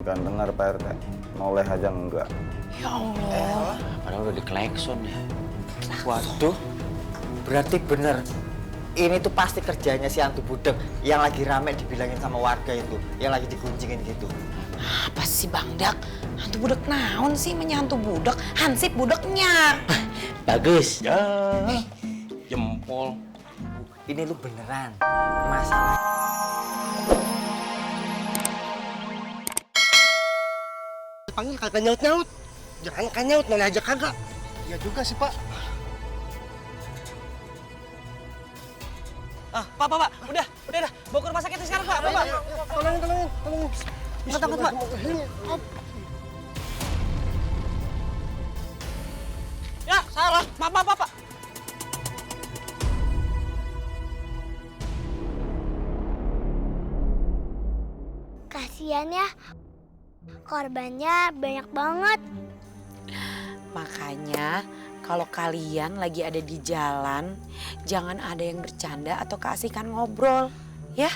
Gak dengar Pak RT, noleh aja enggak. Ya Allah. Padahal udah diklekson ya. Waduh, berarti bener. Ini tuh pasti kerjanya si hantu budek yang lagi rame dibilangin sama warga itu, yang lagi dikuncingin gitu. Apa sih Bang Dak? Hantu budek naon sih menyantu budek? Hansip budeknya. Bagus. Ya. Jempol. Ini lu beneran masalah. Panggil kagak nyaut-nyaut. Jangan kan nyaut, noleh aja kagak. Iya juga sih, Pak. Pak, udah, bawa ke rumah sakit sekarang, Pak. Pak. Tolongin. Takut, Pak. Ya, salah. Pak. Kasian ya, korbannya banyak banget. Makanya kalau kalian lagi ada di jalan, jangan ada yang bercanda atau keasikan ngobrol, ya?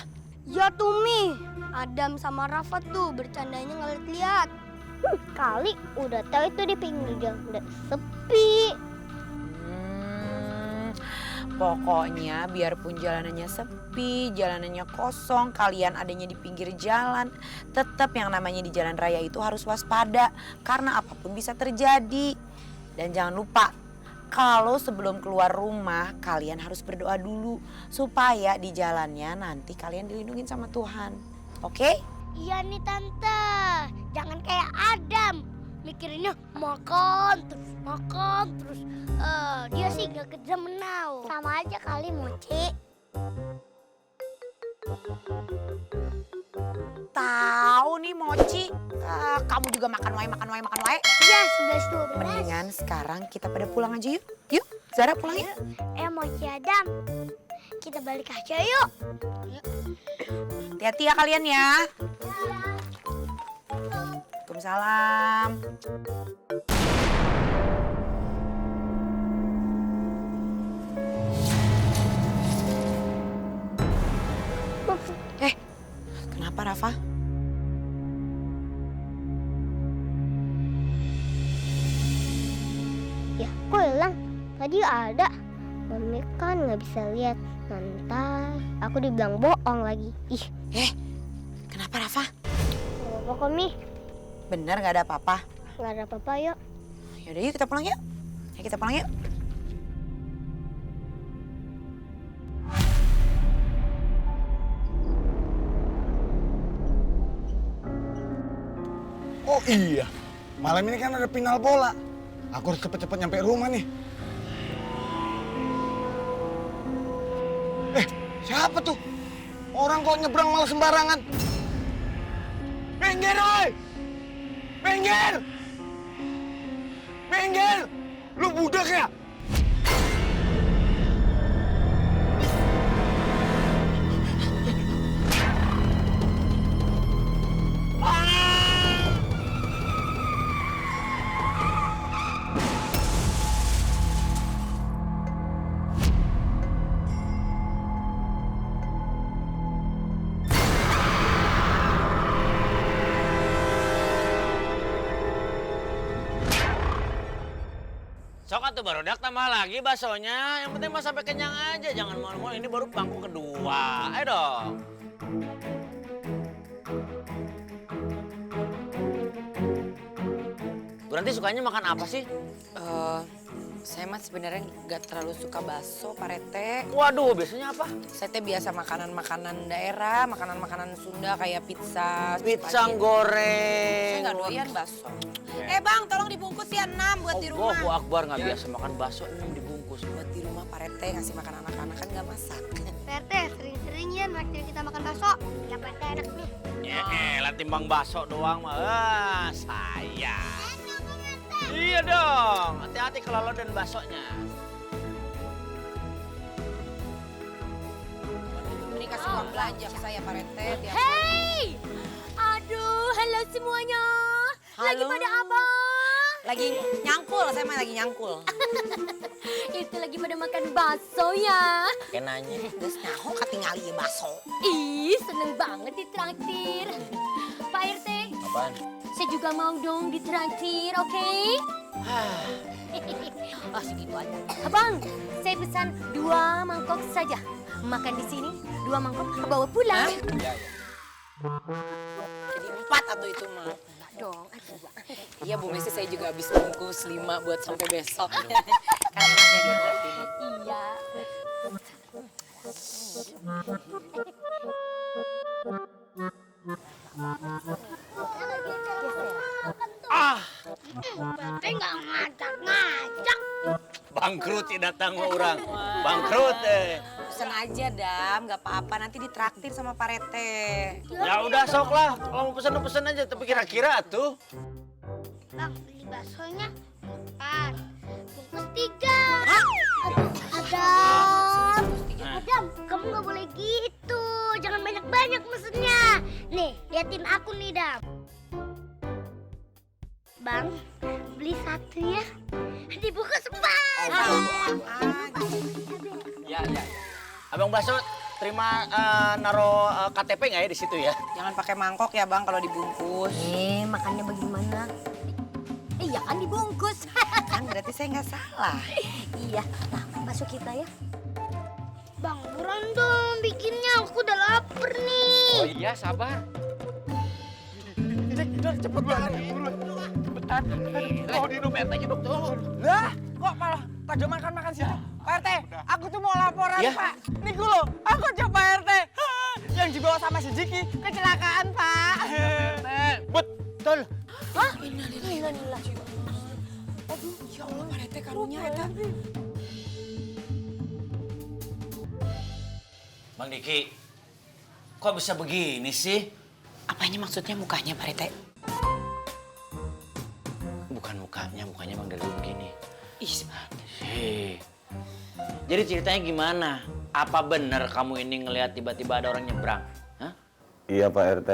Ya Tumi, Adam sama Rafa tuh bercandanya ngeliat-liat. Kali udah tahu itu di pinggir jalan udah sepi. Pokoknya biarpun jalanannya sepi, jalanannya kosong, kalian adanya di pinggir jalan, tetap yang namanya di jalan raya itu harus waspada karena apapun bisa terjadi. Dan jangan lupa, kalau sebelum keluar rumah kalian harus berdoa dulu supaya di jalannya nanti kalian dilindungi sama Tuhan. Oke? Iya nih Tante, jangan kayak Adam. Mikirinnya makan terus. Dia sih gak kerja menau. Sama aja kali Moci. Tahu nih Moci, kamu juga makan wae. Iya, 11-12. Mendingan sekarang kita pada pulang aja yuk. Yuk, Zara pulang yuk. Moci Adam, kita balik aja yuk. Hati-hati ya kalian ya. Waalaikumsalam. Kenapa Rafa? Ya, kok hilang? Tadi ada. Mami kan nggak bisa lihat. Nanti aku dibilang bohong lagi. Ih, Kenapa Rafa? nggak apa-apa kok, Mi. Bener gak ada apa-apa? Nggak ada apa-apa, yuk. Yaudah yuk kita pulang yuk. Ya kita pulang yuk. Oh iya, malam ini kan ada final bola. Aku harus cepet-cepet nyampe rumah nih. Siapa tuh? Orang kok nyebrang malah sembarangan. Minggir, oi! Minggir! Lu budak ya? Sok atuh barudak tambah lagi baksonya. Yang penting mah sampai kenyang aja. Jangan mal-mal, ini baru bangku kedua. Ayo dong. Bu Ranti sukanya makan apa sih? Saya mah sebenarnya nggak terlalu suka bakso, Pak Rete. Waduh, biasanya apa? Saya teh biasa makanan-makanan daerah, makanan-makanan Sunda kayak pizza. Pizza spaghetti. goreng. Saya nggak doyan bakso. Bang, tolong dibungkus ya 6 buat di rumah. Allahu Akbar, nggak biasa makan bakso ini dibungkus. Buat di rumah Pak Rete ngasih makan anak-anak kan nggak masak. PRT, sering-sering ya naktir kita makan bakso. Ya PRT enak nih. Lah timbang bakso doang mah. Sayang. Iya dong, hati-hati kalau lo dan baksonya. Ini kasih uang belanja ke saya Pak Rete. Hey! Aduh, halo semuanya. Lagi Halo. pada apa? Lagi nyangkul, saya mah lagi nyangkul. Itu lagi pada makan bakso ya. Kayak nanya. Terus nyaho katingali ya bakso. Ih, seneng banget ditraktir. Pak RT, apaan? Saya juga mau dong ditraktir, oke? Oh, segitu aja. Abang, saya pesan 2 mangkok saja. Makan di sini, 2 mangkok bawa pulang. Iya, iya. Jadi 4 atau itu mah. Enggak dong, aduh. Iya Bu Messi, saya juga habis bungkus 5 buat sampai besok. Kan enaknya di Iya. Berarti nggak ngajak-ngajak. Bangkrut tidak tanggung orang. Bangkrut Pesan aja, Dam. Nggak apa-apa, nanti ditraktir sama Pak Rete. Ya udah sok lah. Kalau mau pesen aja. Tapi kira-kira tuh. Bang, beli baksonya 4, bungkus 3. Adam, kamu nggak boleh gitu. Jangan banyak-banyak mesennya. Nih, liatin aku nih, Dam. Bang, beli 1 ya. Dibungkus 4. Ya. Abang Baso, terima naro KTP nggak ya di situ ya? Jangan pakai mangkok ya, Bang, kalau dibungkus. Makannya bagaimana? Iya kan dibungkus. Kan berarti saya nggak salah. Iya, nah masuk kita ya. Bang, buruan dong bikinnya. Aku udah lapar nih. Oh iya, sabar. Cepet banget. Cepetan. Oh, di dompet aja dong tuh. Lah, kok malah pada makan situ? Pak RT, aku tuh mau laporan, Ya. Pak. Niku loh, aku coba Pak RT. Yang dibawa sama si Jiki kecelakaan, Pak. Betul. Hah? Innalillah. Aduh, ya Allah, Pak Rete karunya eta. Bang Diki, kok bisa begini sih? Apanya maksudnya mukanya, Pak Rete? Bukan mukanya Bang dari dulu begini. Ih, Hei. Jadi ceritanya gimana? Apa bener kamu ini ngelihat tiba-tiba ada orang nyebrang? Hah? Iya Pak RT.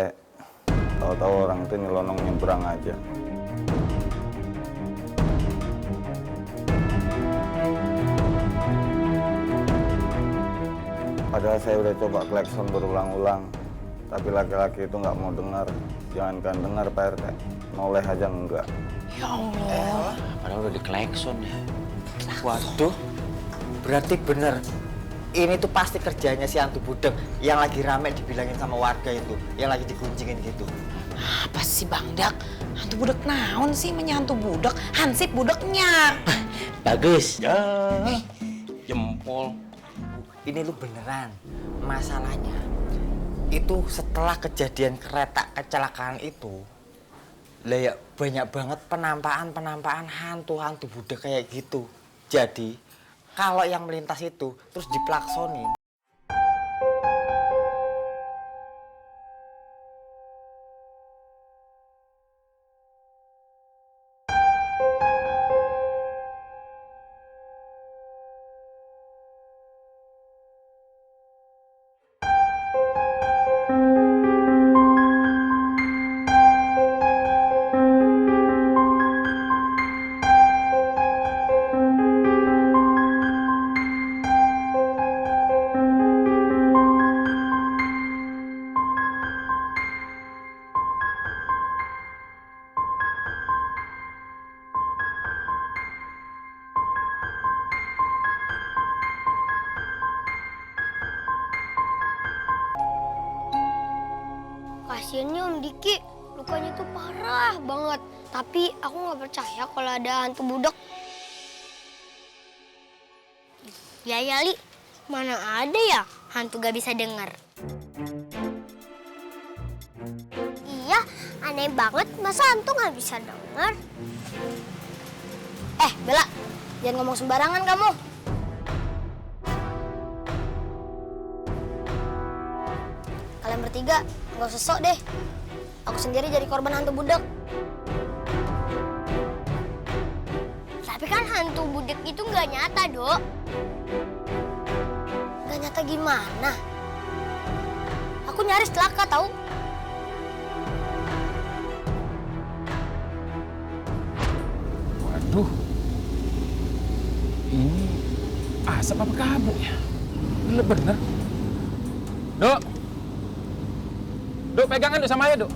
Tahu-tahu orang itu nyelonong nyebrang aja. Padahal saya udah coba klakson berulang-ulang, tapi laki-laki itu nggak mau dengar. Jangankan dengar Pak RT, noleh aja enggak. ya Allah. Padahal udah diklakson ya. Waduh, berarti bener. Ini tuh pasti kerjanya si hantu budek yang lagi rame dibilangin sama warga itu, yang lagi dikuncingin gitu. Apa sih, Bang Dak? Hantu budak naon sih, mennya hantu budak? Hansip budaknya. Bagus. Ya. Jempol. Ini lu beneran. Masalahnya itu setelah kejadian kereta kecelakaan itu, lah ya banyak banget penampakan hantu budek kayak gitu. Jadi kalau yang melintas itu terus diplaksonin. Kasiannya Om Diki, lukanya tuh parah banget. Tapi aku nggak percaya kalau ada hantu budak. Ya Li, mana ada ya hantu gak bisa dengar? Iya, aneh banget. Masa hantu nggak bisa dengar? Bella, jangan ngomong sembarangan kamu. Kalian bertiga nggak usah sok deh. Aku sendiri jadi korban hantu budak. Tapi kan hantu budak itu nggak nyata, Dok. Nggak nyata gimana? Aku nyaris celaka tahu. Waduh, ini asap apa kabut ya? Bener. Dok, pegangan Dok sama ayah Dok.